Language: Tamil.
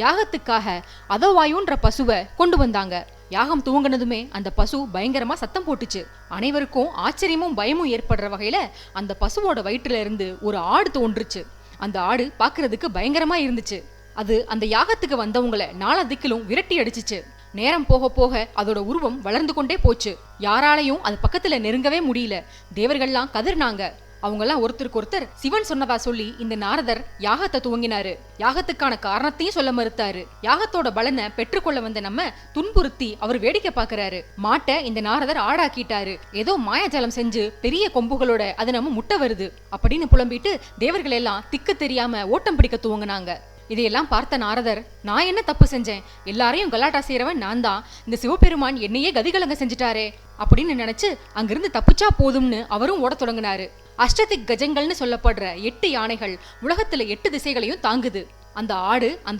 யாகத்துக்காக அதோவாயுன்ற பசுவை கொண்டு வந்தாங்க. யாகம் துவங்கினதுமே அந்த பசு பயங்கரமா சத்தம் போட்டுச்சு. அனைவருக்கும் ஆச்சரியமும் பயமும் ஏற்படுற வகையில அந்த பசுவோட வயிற்றுல இருந்து ஒரு ஆடு தோன்றுச்சு. அந்த ஆடு பாக்குறதுக்கு பயங்கரமா இருந்துச்சு. அது அந்த யாகத்துக்கு வந்தவங்களை நாலா திக்கிலும் விரட்டி அடிச்சுச்சு. நேரம் போக போக அதோட உருவம் வளர்ந்து கொண்டே போச்சு. யாராலையும் அது பக்கத்துல நெருங்கவே முடியல. தேவர்கள்லாம் கதறினாங்க. அவங்கெல்லாம் ஒருத்தருக்கு ஒருத்தர் சிவன் சொன்னதா சொல்லி இந்த நாரதர் யாகத்தை துவங்கினாரு. யாகத்துக்கான காரணத்தையும் சொல்ல மறுத்தாரு. யாகத்தோட பலனை பெற்றுக்கொள்ள வந்த நம்ம துன்புறுத்தி அவர் வேடிக்கை பாக்குறாரு. மாட்டை இந்த நாரதர் ஆடாக்கிட்டாரு. ஏதோ மாயாஜலம் செஞ்சு பெரிய கொம்புகளோட அது நம்ம முட்டை வருது அப்படின்னு புலம்பிட்டு தேவர்கள் எல்லாம் திக்கு தெரியாம ஓட்டம் பிடிக்க துவங்கினாங்க. இதையெல்லாம் பார்த்த நாரதர், நான் என்ன தப்பு செஞ்சேன்? எல்லாரையும் கலாட்டா செய்யறவன் நான் தான். இந்த சிவபெருமான் என்னையே கதிகலங்க செஞ்சுட்டாரே அப்படின்னு நினைச்சு அங்கிருந்து தப்பிச்சா போதும்னு அவரும் ஓட தொடங்கினாரு. அஷ்டதிக் கஜங்கள்னு சொல்லப்படுற 8 யானைகள் உலகத்துல 8 திசைகளையும் தாங்குது. அந்த ஆடு அந்த